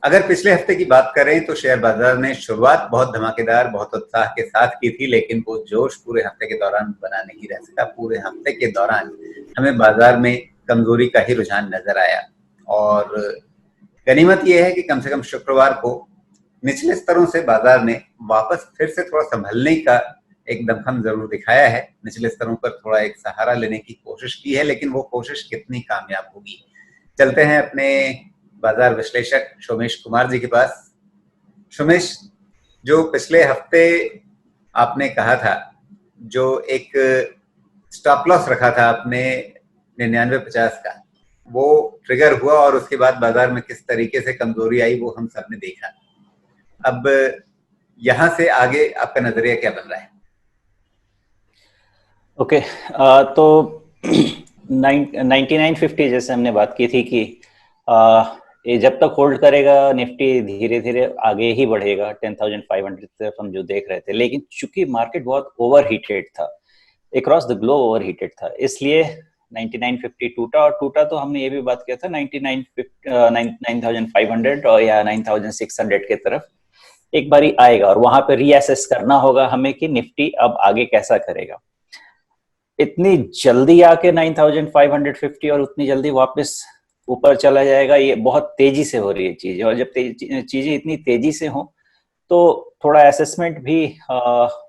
अगर पिछले हफ्ते की बात करें तो शेयर बाजार ने शुरुआत बहुत धमाकेदार, बहुत उत्साह के साथ की थी, लेकिन वो जोश पूरे हफ्ते के दौरान बना नहीं रह सका। पूरे हफ्ते के दौरान हमें बाजार में कमजोरी का ही रुझान नजर आया और गनीमत यह है कि कम से कम शुक्रवार को निचले स्तरों से बाजार ने वापस फिर से थोड़ा संभलने का एक दमखम जरूर दिखाया है। निचले स्तरों पर थोड़ा एक सहारा लेने की कोशिश की है, लेकिन वो कोशिश कितनी कामयाब होगी। चलते हैं अपने बाजार विश्लेषक सोमेश कुमार जी के पास। सोमेश, जो पिछले हफ्ते आपने कहा था, जो एक स्टॉप लॉस रखा था आपने 99.50 का, वो ट्रिगर हुआ और उसके बाद बाजार में किस तरीके से कमजोरी आई वो हम सब ने देखा। अब यहां से आगे आपका नजरिया क्या बन रहा है? ओके, तो 9950 जैसे हमने बात की थी कि ये जब तक होल्ड करेगा निफ्टी धीरे धीरे आगे ही बढ़ेगा 10,500 तरफ हम जो देख रहे थे। लेकिन चूंकि मार्केट बहुत ओवर हीटेड था, across the globe over heated था, इसलिए 9950 टूटा। और टूटा तो हमने ये भी बात किया था 9,500 और या 9,600 के तरफ एक बारी आएगा और वहां पे रीअसेस करना होगा हमें कि निफ्टी अब आगे कैसा करेगा। इतनी जल्दी आके 9,550 और उतनी जल्दी वापस ऊपर चला जाएगा, ये बहुत तेजी से हो रही है चीजें। और जब चीजें इतनी तेजी से हो तो थोड़ा असेसमेंट भी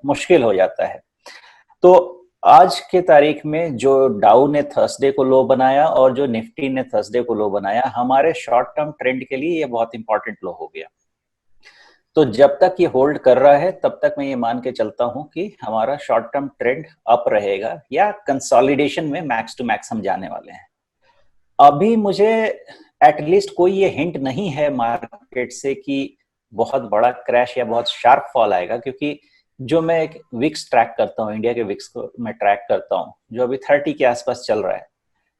मुश्किल हो जाता है। तो आज के तारीख में जो डाउ ने थर्सडे को लो बनाया और जो निफ्टी ने थर्सडे को लो बनाया, हमारे शॉर्ट टर्म ट्रेंड के लिए ये बहुत इंपॉर्टेंट लो हो गया। तो जब तक ये होल्ड कर रहा है तब तक मैं ये मान के चलता हूं कि हमारा शॉर्ट टर्म ट्रेंड अप रहेगा या कंसोलिडेशन में मैक्स टू मैक्स हम जाने वाले हैं। अभी मुझे एटलीस्ट कोई ये हिंट नहीं है मार्केट से कि बहुत बड़ा क्रैश या बहुत शार्प फॉल आएगा, क्योंकि जो मैं एक विक्स ट्रैक करता हूँ, इंडिया के विक्स को मैं ट्रैक करता हूँ जो अभी 30 के आसपास चल रहा है।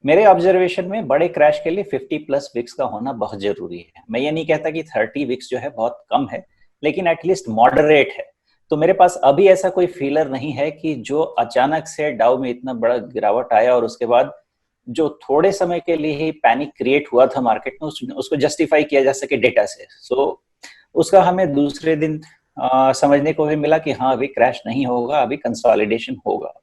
मेरे ऑब्जर्वेशन में बड़े क्रैश के लिए 50+ विक्स का होना बहुत जरूरी है। मैं ये नहीं कहता कि 30 विक्स जो है बहुत कम है, लेकिन एटलीस्ट मॉडरेट है। तो मेरे पास अभी ऐसा कोई फीलर नहीं है कि जो अचानक से डाउ में इतना बड़ा गिरावट आया और उसके बाद जो थोड़े समय के लिए ही पैनिक क्रिएट हुआ था मार्केट में, उसको जस्टिफाई किया जा सके डेटा से। सो उसका हमें दूसरे दिन समझने को भी मिला कि हाँ, अभी क्रैश नहीं होगा, अभी कंसोलिडेशन होगा।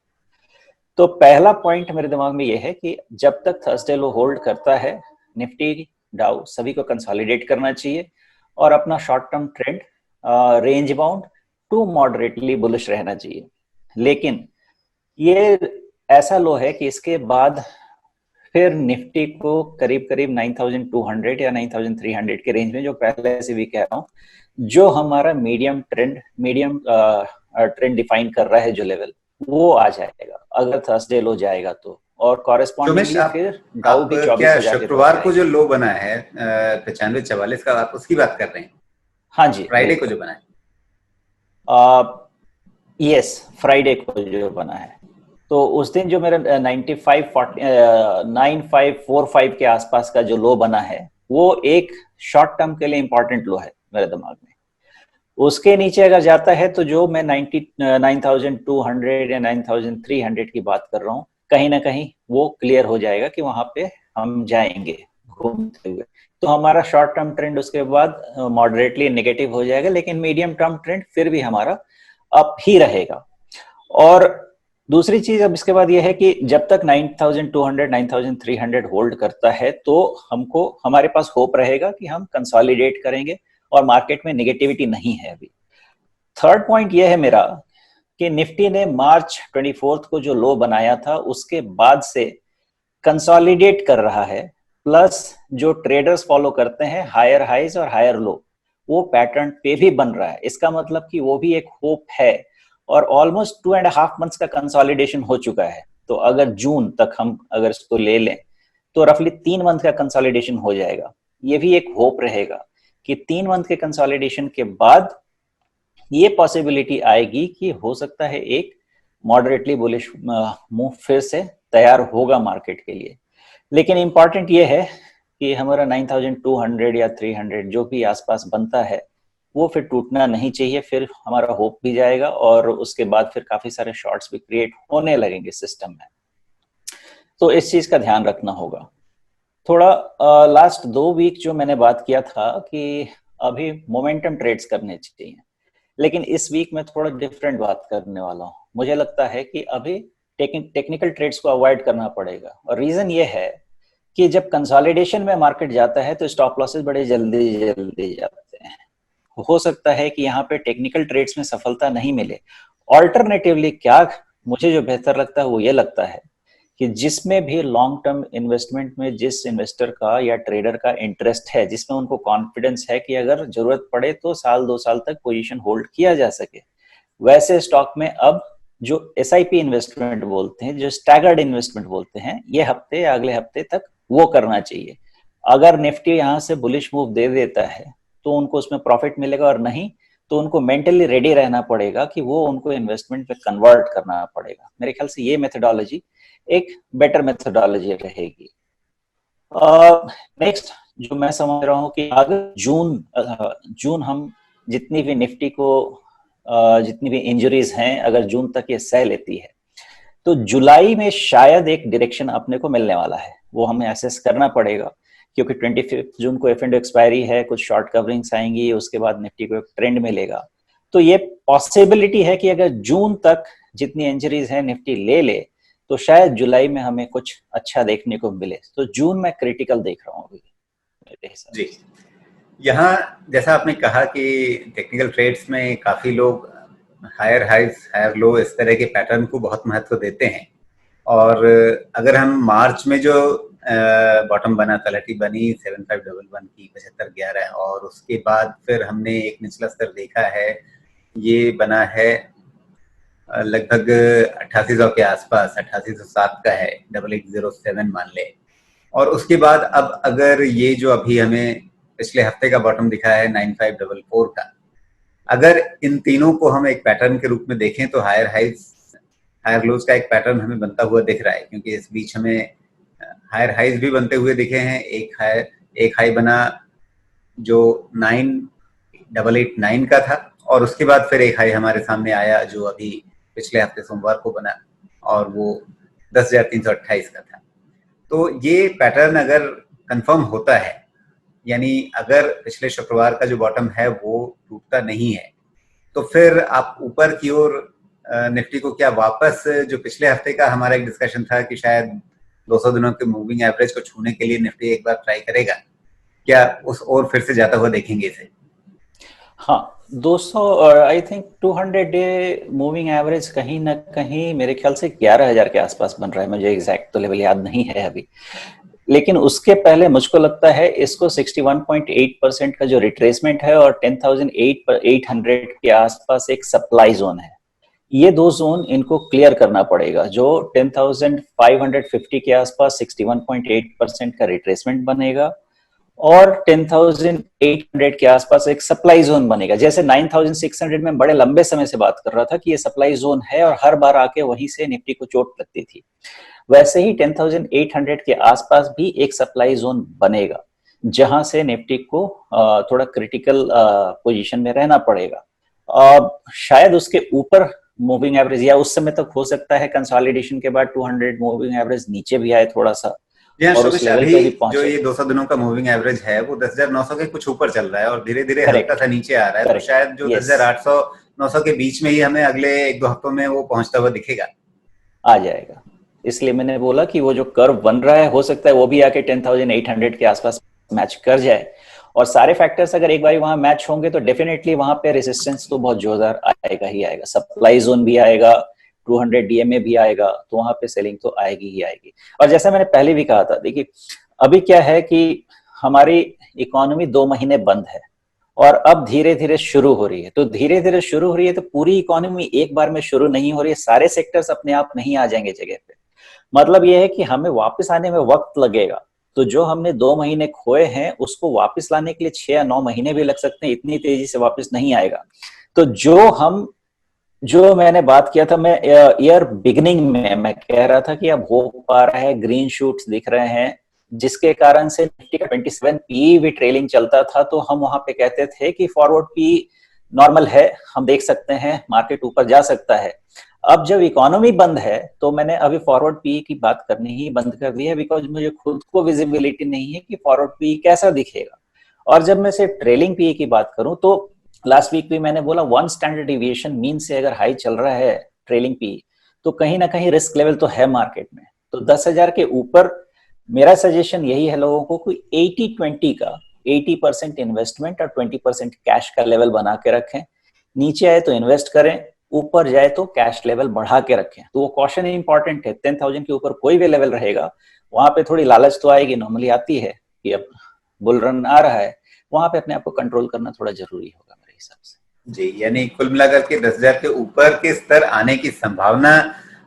तो पहला पॉइंट मेरे दिमाग में ये है कि जब तक थर्सडे लो होल्ड करता है, निफ्टी डाउ सभी को कंसोलिडेट करना चाहिए और अपना short term trend range bound to moderately bullish रहना चाहिए। लेकिन ये ऐसा लो है कि इसके बाद फिर निफ्टी को करीब करीब 9,200 या 9,300 के रेंज में, जो पहले से भी कह रहा हूँ, जो हमारा मीडियम ट्रेंड डिफाइन कर रहा है जो लेवल, वो आ जाएगा अगर थर्सडे लो जाएगा तो। और कॉरेस्पॉन्डिंगली फिर डाउ भी 24,000 शुक्रवार को जो लो बना है 9544 का, आप उसकी बात कर रहे हैं? हाँ जी, फ्राइडे को जो बना है। यस, फ्राइडे को जो बना है। तो उस दिन जो मेरा 9545 के आसपास का जो लो बना है, वो एक शॉर्ट टर्म के लिए इंपॉर्टेंट लो है मेरे दिमाग में। उसके नीचे अगर जाता है तो जो मैं 9,200 या 9,300 की बात कर रहा हूँ, कहीं ना कहीं वो क्लियर हो जाएगा कि वहां पे हम जाएंगे घूमते हुए। तो हमारा शॉर्ट टर्म ट्रेंड उसके बाद मॉडरेटली नेगेटिव हो जाएगा, लेकिन मीडियम टर्म ट्रेंड फिर भी हमारा अप ही रहेगा। और दूसरी चीज अब इसके बाद यह है कि जब तक 9,200 9,300 होल्ड करता है तो हमको, हमारे पास होप रहेगा कि हम कंसोलिडेट करेंगे और मार्केट में नेगेटिविटी नहीं है अभी। थर्ड पॉइंट यह है मेरा कि निफ्टी ने मार्च 24 को जो लो बनाया था उसके बाद से कंसोलिडेट कर रहा है, प्लस जो ट्रेडर्स फॉलो करते हैं हायर हाइज और हायर लो, वो पैटर्न पे भी बन रहा है। इसका मतलब कि वो भी एक होप है। और ऑलमोस्ट 2.5 मंथ्स का कंसोलिडेशन हो चुका है। तो अगर जून तक हम अगर इसको ले लें तो रफली 3 मंथ का कंसोलिडेशन हो जाएगा। ये भी एक होप रहेगा कि 3 मंथ के कंसोलिडेशन के बाद ये पॉसिबिलिटी आएगी कि हो सकता है एक मॉडरेटली बुलिश मूव फिर से तैयार होगा मार्केट के लिए। लेकिन इंपॉर्टेंट ये है कि हमारा 9,200 या 300 जो भी आसपास बनता है वो फिर टूटना नहीं चाहिए। फिर हमारा होप भी जाएगा और उसके बाद फिर काफी सारे शॉर्ट्स भी क्रिएट होने लगेंगे सिस्टम में। तो इस चीज का ध्यान रखना होगा। थोड़ा लास्ट 2 वीक जो मैंने बात किया था कि अभी मोमेंटम ट्रेड्स करने चाहिए। लेकिन इस वीक में थोड़ा डिफरेंट बात करने वाला हूँ। मुझे लगता है कि अभी टेक्निकल ट्रेड्स को अवॉइड करना पड़ेगा, और रीजन ये है कि जब कंसोलिडेशन में मार्केट जाता है तो स्टॉप लॉसेस बड़े जल्दी जल्दी जाते हैं। हो सकता है कि यहाँ पे टेक्निकल ट्रेड्स में सफलता नहीं मिले। ऑल्टरनेटिवली क्या मुझे जो बेहतर लगता है वो ये लगता है कि जिसमें भी लॉन्ग टर्म इन्वेस्टमेंट में जिस इन्वेस्टर का या ट्रेडर का इंटरेस्ट है, जिसमें उनको कॉन्फिडेंस है कि अगर जरूरत पड़े तो साल 2 साल तक पोजीशन होल्ड किया जा सके, वैसे स्टॉक में अब जो SIP इन्वेस्टमेंट बोलते हैं, जो स्टैगर्ड इन्वेस्टमेंट बोलते हैं, ये हफ्ते या अगले हफ्ते तक वो करना चाहिए। अगर निफ्टी यहाँ से बुलिश मूव दे देता है तो उनको उसमें प्रॉफिट मिलेगा, और नहीं तो उनको मेंटली रेडी रहना पड़ेगा कि वो उनको इन्वेस्टमेंट पे कन्वर्ट करना पड़ेगा। मेरे ख्याल से ये मेथोडोलॉजी एक बेटर मेथोडोलॉजी रहेगी। नेक्स्ट जो मैं समझ रहा हूँ कि अगर जून हम जितनी भी निफ्टी को जितनी भी इंजरीज हैं, अगर जून तक ये सह लेती है तो जुलाई में शायद एक डायरेक्शन अपने को मिलने वाला है। वो हमें एसेस करना पड़ेगा, क्योंकि 25 जून को F&O एक्सपायरी है, कुछ शॉर्ट कवरिंग्स आएंगी, उसके बाद निफ्टी को एक ट्रेंड मिलेगा। तो ये पॉसिबिलिटी है कि अगर जून तक जितनी इंजरीज है निफ्टी ले तो शायद जुलाई में हमें कुछ अच्छा देखने को मिले। तो जून में क्रिटिकल देख रहा हूँ अभी मेरे हिसाब से। जी, यहाँ जैसा आपने कहा कि टेक्निकल ट्रेड्स में काफी लोग हायर हाइज हायर लो इस तरह के पैटर्न को बहुत महत्व देते हैं, और अगर हम मार्च में जो बॉटम बना, तलहटी बनी 7511 की 7511, और उसके बाद फिर हमने एक निचला स्तर देखा है, ये बना है लगभग 8800 के आसपास, 8807 का है, 8807 मान ले। और उसके बाद अब अगर ये जो अभी हमें पिछले हफ्ते का बॉटम दिखा है 9544 का, अगर इन तीनों को हम एक पैटर्न के रूप में देखें तो हायर हाइज हायर लोज का एक पैटर्न हमें बनता हुआ दिख रहा है, क्योंकि इस बीच हमें हायर हाइज भी बनते हुए दिखे हैं। एक हाई बना जो 9889 का था, और उसके बाद फिर एक हाई हमारे सामने आया जो अभी पिछले हफ्ते सोमवार को बना, और वो 10,328 का था। तो ये पैटर्न अगर कंफर्म होता है, यानी अगर पिछले शुक्रवार का जो बॉटम है वो टूटता नहीं है, तो फिर आप ऊपर की ओर निफ्टी को क्या वापस, जो पिछले हफ्ते का हमारा एक डिस्कशन था कि शायद 200 दिनों के मूविंग एवरेज को छूने के लिए निफ्टी एक बार ट्राई करेगा, क्या उस ओर फिर से जाता हुआ देखेंगे इसे? हाँ, 200 I think 200 day moving average कहीं ना कहीं मेरे ख्याल से 11,000 के आसपास बन रहा है। मुझे एग्जैक्ट तो लेवल याद नहीं है अभी, लेकिन उसके पहले मुझको लगता है इसको 61.8% का जो रिट्रेसमेंट है और 10,800 के आसपास एक सप्लाई जोन है, ये दो जोन इनको क्लियर करना पड़ेगा। जो 10,550 के आसपास 61.8% का रिट्रेसमेंट बनेगा, और 10,800 के आसपास एक सप्लाई जोन बनेगा। जैसे 9,600 में बड़े लंबे समय से बात कर रहा था कि ये सप्लाई जोन है और हर बार आके वहीं से निफ्टी को चोट लगती थी, वैसे ही 10,800 के आसपास भी एक सप्लाई जोन बनेगा, जहां से निफ्टी को थोड़ा क्रिटिकल पोजीशन में रहना पड़ेगा। शायद उसके ऊपर मूविंग एवरेज, या उस समय तक हो सकता है कंसोलिडेशन के बाद 200 मूविंग एवरेज नीचे भी आए थोड़ा सा, और उस लेवल पे भी पहुंचे। जो ये 200 दिनों का मूविंग एवरेज है वो 10,900 के कुछ ऊपर चल रहा है और धीरे धीरे हल्का सा नीचे आ रहा है, तो शायद जो 10,800 900 के बीच में ही हमें अगले 1-2 हफ्तों में वो पहुंचता हुआ दिखेगा, आ जाएगा। इसलिए मैंने बोला कि वो जो कर्व बन रहा है हो सकता है वो भी आके 10,800 के आसपास मैच कर जाए, और सारे फैक्टर्स अगर एक बार वहां मैच होंगे तो डेफिनेटली वहां पे रेजिस्टेंस तो बहुत जोरदार आएगा ही आएगा, सप्लाई जोन भी आएगा, 200 DMA भी आएगा, तो वहां पे सेलिंग तो आएगी ही आएगी। और जैसा मैंने पहले भी कहा था, देखिए अभी क्या है कि हमारी इकोनॉमी 2 महीने बंद है और अब धीरे धीरे शुरू हो रही है। तो धीरे धीरे शुरू हो रही है तो पूरी इकोनॉमी एक बार में शुरू नहीं हो रही है, सारे सेक्टर्स अपने आप नहीं आ जाएंगे जगह पे। मतलब यह है कि हमें वापस आने में वक्त लगेगा। तो जो हमने 2 महीने खोए हैं उसको वापस लाने के लिए 6 या 9 महीने भी लग सकते हैं, इतनी तेजी से वापस नहीं आएगा। तो जो मैंने बात किया था, मैं ईयर बिगनिंग में मैं कह रहा था कि अब हो पा रहा है, ग्रीन शूट्स दिख रहे हैं, जिसके कारण से निफ्टी का 27 पी भी ट्रेलिंग चलता था, तो हम वहां पे कहते थे कि फॉरवर्ड पी नॉर्मल है, हम देख सकते हैं मार्केट ऊपर जा सकता है। अब जब इकोनॉमी बंद है तो मैंने अभी फॉरवर्ड पी की बात करनी ही बंद कर दी है, बिकॉज मुझे खुद को विजिबिलिटी नहीं है कि फॉरवर्ड पी कैसा दिखेगा। और जब मैं से ट्रेलिंग पीई की बात करूं तो लास्ट वीक भी मैंने बोला 1 स्टैंडर्ड डिविएशन मीन से अगर हाई चल रहा है ट्रेलिंग पीई तो कहीं ना कहीं रिस्क लेवल तो है मार्केट में। तो 10,000 के ऊपर मेरा सजेशन यही है लोगों को कि 80-20 का 80% इन्वेस्टमेंट और 20% कैश का लेवल बना के रखें। नीचे आए तो इन्वेस्ट करें, ऊपर जाए तो कैश लेवल बढ़ा के रखें। तो वो कॉशन इंपॉर्टेंट है। 10,000 के ऊपर कोई भी लेवल रहेगा वहां पे थोड़ी लालच तो आएगी, नॉर्मली आती है कि अब बुल रन आ रहा है, वहां पे अपने आप को कंट्रोल करना थोड़ा जरूरी होगा मेरे हिसाब से। जी, यानी कुल मिलाकर के 10,000 के ऊपर के स्तर आने की संभावना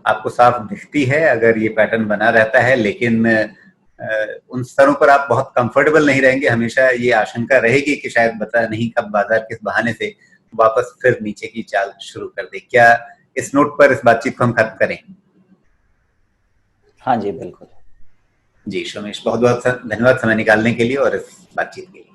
आपको साफ दिखती है अगर ये पैटर्न बना रहता है, लेकिन उन स्तरों पर आप बहुत कंफर्टेबल नहीं रहेंगे। हमेशा ये आशंका रहेगी कि शायद पता नहीं कब बाजार किस बहाने से वापस फिर नीचे की चाल शुरू कर दे। क्या इस नोट पर इस बातचीत को हम खत्म करें? हाँ जी बिल्कुल। जी सोमेश, बहुत बहुत धन्यवाद समय निकालने के लिए और इस बातचीत के लिए।